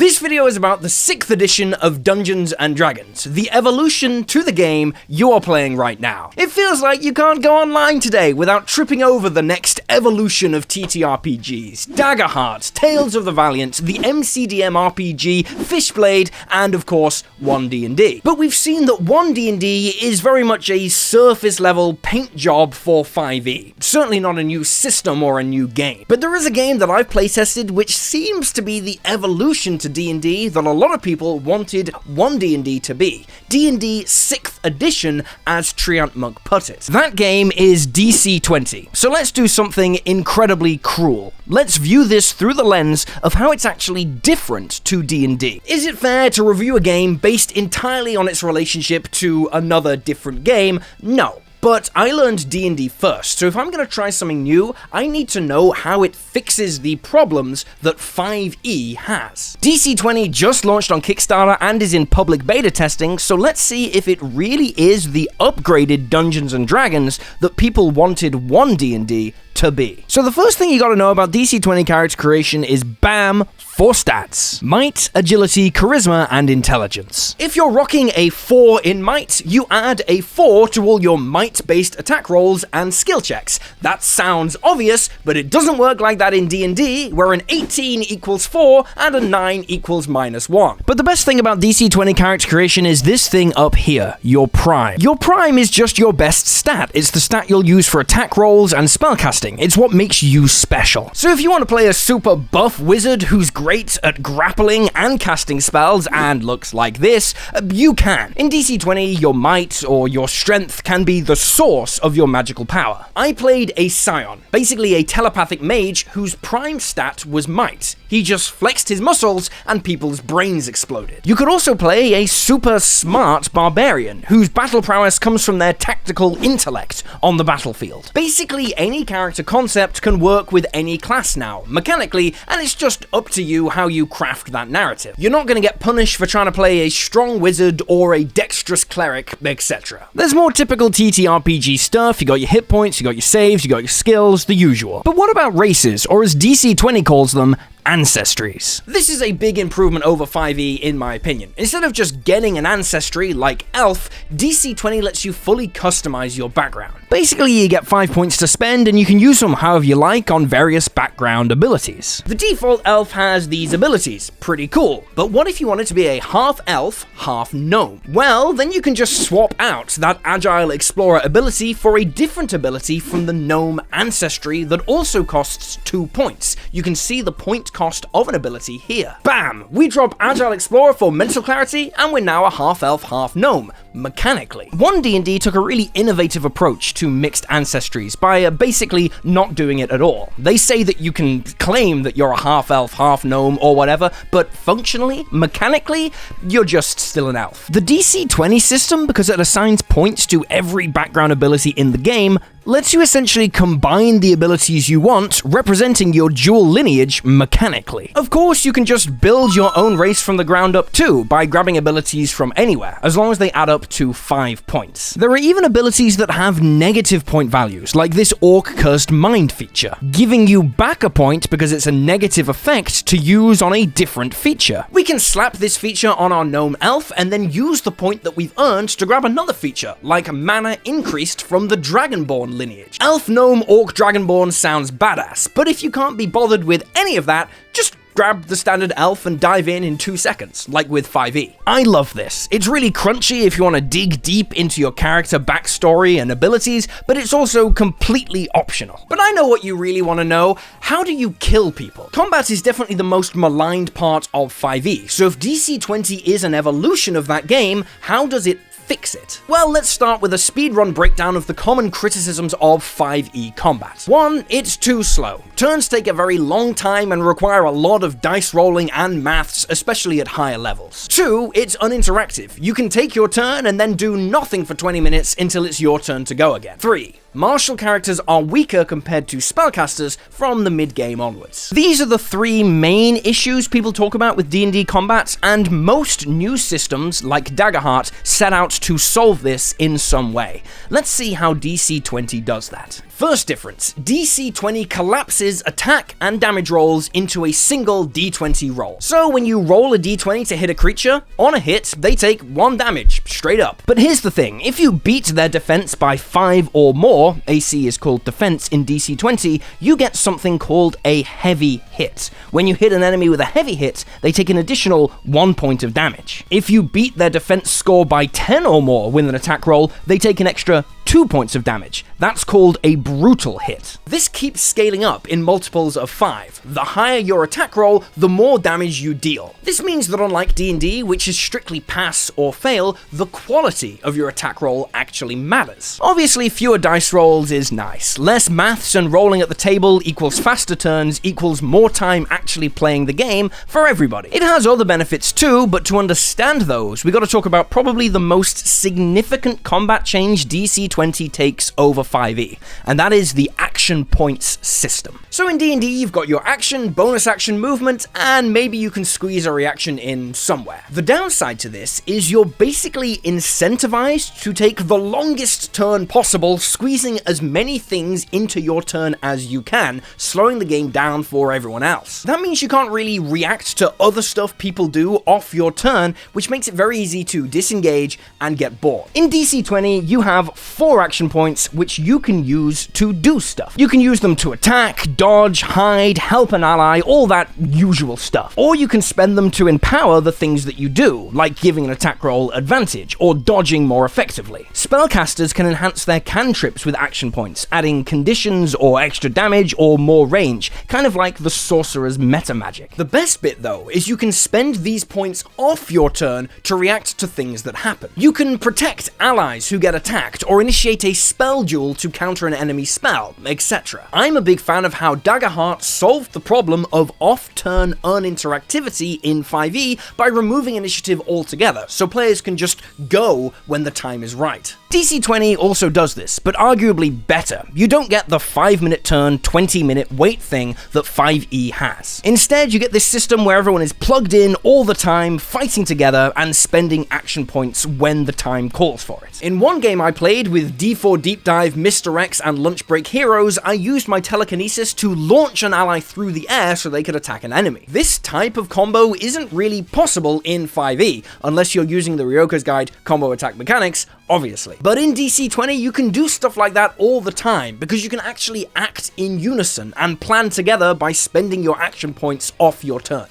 This video is about the 6th edition of Dungeons & Dragons, the evolution to the game you are playing right now. It feels like you can't go online today without tripping over the next evolution of TTRPGs. Daggerheart, Tales of the Valiant, the MCDM RPG, Fishblade, and of course, 1D&D. But we've seen that 1D&D is very much a surface level paint job for 5e. Certainly not a new system or a new game. But there is a game that I've playtested which seems to be the evolution to D&D that a lot of people wanted 1D&D to be. D&D 6th edition, as Treant Monk put it. That game is DC 20. So let's do something incredibly cruel. Let's view this through the lens of how it's actually different to D&D. Is it fair to review a game based entirely on its relationship to another different game? No. But I learned D&D first, so if I'm going to try something new, I need to know how it fixes the problems that 5e has. DC 20 just launched on Kickstarter and is in public beta testing, so let's see if it really is the upgraded Dungeons & Dragons that people wanted 1D&D to be. So the first thing you gotta know about DC 20 character creation is BAM! 4 stats. Might, Agility, Charisma, and Intelligence. If you're rocking a 4 in Might, you add a 4 to all your Might-based attack rolls and skill checks. That sounds obvious, but it doesn't work like that in D&D, where an 18 equals 4 and a 9 equals -1. But the best thing about DC 20 character creation is this thing up here, your Prime. Your Prime is just your best stat. It's the stat you'll use for attack rolls and spellcasting. It's what makes you special. So if you want to play a super buff wizard who's great at grappling and casting spells and looks like this, you can. In DC 20, your might or your strength can be the source of your magical power. I played a Scion, basically a telepathic mage whose prime stat was might. He just flexed his muscles and people's brains exploded. You could also play a super smart barbarian whose battle prowess comes from their tactical intellect on the battlefield. Basically, any character concept can work with any class now, mechanically, and it's just up to you how you craft that narrative. You're not going to get punished for trying to play a strong wizard or a dexterous cleric, etc. There's more typical TTRPG stuff. You got your hit points, you got your saves, you got your skills, the usual. But what about races, or as DC 20 calls them, Ancestries? This is a big improvement over 5e in my opinion. Instead of just getting an ancestry like Elf, DC 20 lets you fully customize your background. Basically, you get 5 points to spend and you can use them however you like on various background abilities. The default elf has these abilities, pretty cool, but what if you wanted to be a half elf, half gnome? Well, then you can just swap out that agile explorer ability for a different ability from the gnome ancestry that also costs 2 points. You can see the point cost of an ability here. Bam! We drop Agile Explorer for mental clarity, and we're now a half-elf, half-gnome, mechanically. 1D&D took a really innovative approach to mixed ancestries by basically not doing it at all. They say that you can claim that you're a half-elf, half-gnome, or whatever, but functionally, mechanically, you're just still an elf. The DC 20 system, because it assigns points to every background ability in the game, lets you essentially combine the abilities you want, representing your dual lineage mechanically. Of course, you can just build your own race from the ground up too, by grabbing abilities from anywhere, as long as they add up to 5 points. There are even abilities that have negative point values, like this Orc Cursed Mind feature, giving you back a point because it's a negative effect to use on a different feature. We can slap this feature on our gnome elf and then use the point that we've earned to grab another feature, like mana increased from the Dragonborn lineage. Elf, gnome, orc, dragonborn sounds badass, but if you can't be bothered with any of that, just grab the standard elf and dive in 2 seconds, like with 5e. I love this. It's really crunchy if you want to dig deep into your character backstory and abilities, but it's also completely optional. But I know what you really want to know. How do you kill people? Combat is definitely the most maligned part of 5e, so if DC 20 is an evolution of that game, how does it fix it? Well, let's start with a speedrun breakdown of the common criticisms of 5e combat. 1, it's too slow. Turns take a very long time and require a lot of dice rolling and maths, especially at higher levels. 2, it's uninteractive. You can take your turn and then do nothing for 20 minutes until it's your turn to go again. 3, Martial characters are weaker compared to spellcasters from the mid-game onwards. These are the three main issues people talk about with D&D combat, and most new systems, like Daggerheart, set out to solve this in some way. Let's see how DC 20 does that. First difference, DC 20 collapses attack and damage rolls into a single D20 roll. So when you roll a D20 to hit a creature, on a hit, they take 1 damage, straight up. But here's the thing, if you beat their defense by 5 or more, AC is called defense in DC 20, you get something called a heavy hit. When you hit an enemy with a heavy hit, they take an additional 1 point of damage. If you beat their defense score by 10 or more with an attack roll, they take an extra 2 points of damage. That's called a brutal hit. This keeps scaling up in multiples of 5. The higher your attack roll, the more damage you deal. This means that unlike D&D, which is strictly pass or fail, the quality of your attack roll actually matters. Obviously, fewer dice rolls is nice. Less maths and rolling at the table equals faster turns equals more time actually playing the game for everybody. It has other benefits too, but to understand those, we gotta talk about probably the most significant combat change DC 20 takes over 5e, and that is the action points system. So in D&D, you've got your action, bonus action movement, and maybe you can squeeze a reaction in somewhere. The downside to this is you're basically incentivized to take the longest turn possible, squeezing as many things into your turn as you can, slowing the game down for everyone else. That means you can't really react to other stuff people do off your turn, which makes it very easy to disengage and get bored. In DC 20, you have 4 action points which you can use to do stuff. You can use them to attack, dodge, hide, help an ally, all that usual stuff. Or you can spend them to empower the things that you do, like giving an attack roll advantage, or dodging more effectively. Spellcasters can enhance their cantrips with action points, adding conditions or extra damage or more range, kind of like the sorcerer's meta magic. The best bit though is you can spend these points off your turn to react to things that happen. You can protect allies who get attacked, or initiate a spell duel to counter an enemy spell, etc. I'm a big fan of how Daggerheart solved the problem of off-turn uninteractivity in 5e by removing initiative altogether, so players can just go when the time is right. DC 20 also does this, but arguably better. You don't get the 5-minute turn, 20-minute wait thing that 5e has. Instead, you get this system where everyone is plugged in all the time, fighting together, and spending action points when the time calls for it. In one game I played with D4 Deep Dive, Mr. X, and Lunch Break Heroes, I used my telekinesis to launch an ally through the air so they could attack an enemy. This type of combo isn't really possible in 5e, unless you're using the Ryoka's Guide combo attack mechanics, obviously. But in DC 20, you can do stuff like that all the time, because you can actually act in unison and plan together by spending your action points off your turn.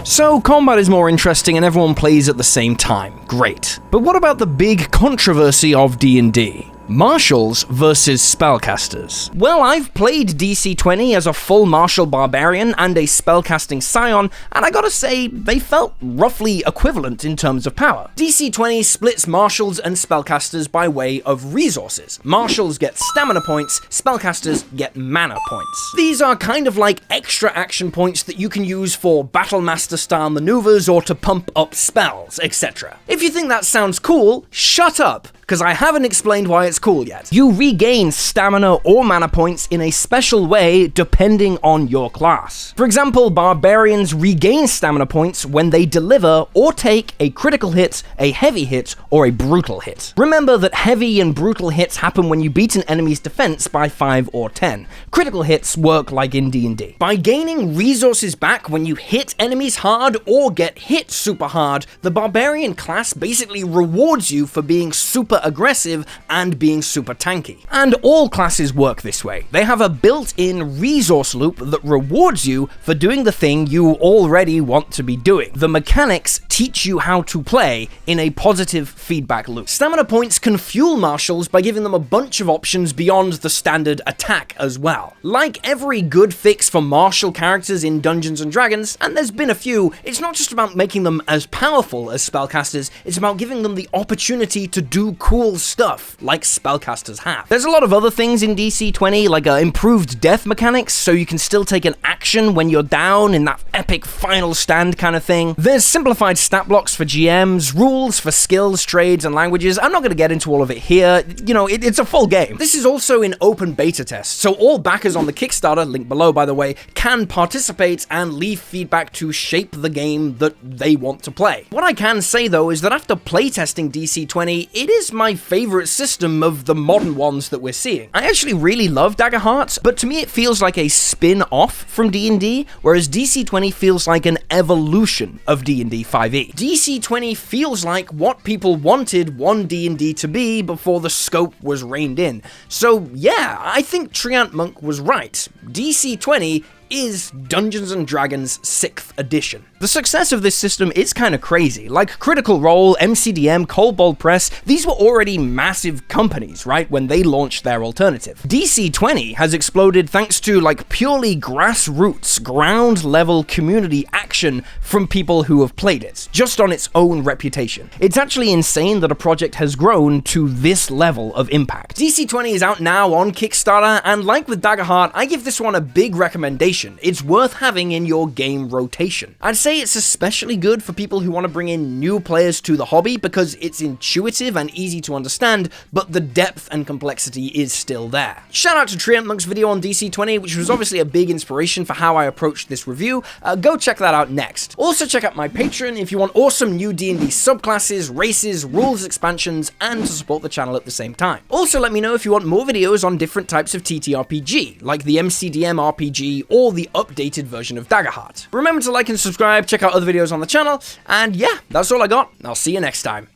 So, combat is more interesting and everyone plays at the same time. Great. But what about the big controversy of D&D? Martials versus spellcasters. Well, I've played DC 20 as a full martial barbarian and a spellcasting scion, and I gotta say, they felt roughly equivalent in terms of power. DC 20 splits martials and spellcasters by way of resources. Martials get stamina points, spellcasters get mana points. These are kind of like extra action points that you can use for Battlemaster style maneuvers or to pump up spells, etc. If you think that sounds cool, shut up, because I haven't explained why it's cool yet. You regain stamina or mana points in a special way depending on your class. For example, barbarians regain stamina points when they deliver or take a critical hit, a heavy hit, or a brutal hit. Remember that heavy and brutal hits happen when you beat an enemy's defense by 5 or 10. Critical hits work like in D&D. By gaining resources back when you hit enemies hard or get hit super hard, the barbarian class basically rewards you for being super aggressive and being super tanky. And all classes work this way. They have a built-in resource loop that rewards you for doing the thing you already want to be doing. The mechanics teach you how to play in a positive feedback loop. Stamina points can fuel martials by giving them a bunch of options beyond the standard attack as well. Like every good fix for martial characters in Dungeons & Dragons, and there's been a few, it's not just about making them as powerful as spellcasters, it's about giving them the opportunity to do cool stuff, like Spellcasters have. There's a lot of other things in DC20, like improved death mechanics, so you can still take an action when you're down in that epic final stand kind of thing. There's simplified stat blocks for GMs, rules for skills, trades, and languages. I'm not going to get into all of it here. You know, it's a full game. This is also in open beta test, so all backers on the Kickstarter, link below by the way, can participate and leave feedback to shape the game that they want to play. What I can say though is that after playtesting DC20, it is my favorite system of the modern ones that we're seeing. I actually really love Dagger Hearts, but to me it feels like a spin-off from D&D, whereas DC20 feels like an evolution of D&D 5e. DC20 feels like what people wanted one D&D to be before the scope was reined in. So yeah, I think Treant Monk was right. DC20 is Dungeons & Dragons 6th edition. The success of this system is kind of crazy. Like Critical Role, MCDM, Kobold Press, these were already massive companies, right, when they launched their alternative. DC20 has exploded thanks to like purely grassroots, ground level community action from people who have played it, just on its own reputation. It's actually insane that a project has grown to this level of impact. DC20 is out now on Kickstarter, and like with Daggerheart, I give this one a big recommendation. It's worth having in your game rotation. I'd say it's especially good for people who want to bring in new players to the hobby because it's intuitive and easy to understand, but the depth and complexity is still there. Shout out to Treant Monk's video on DC20, which was obviously a big inspiration for how I approached this review. Go check that out next. Also check out my Patreon if you want awesome new D&D subclasses, races, rules expansions, and to support the channel at the same time. Also let me know if you want more videos on different types of TTRPG, like the MCDM RPG or the updated version of Daggerheart. Remember to like and subscribe, check out other videos on the channel, and yeah, that's all I got. I'll see you next time.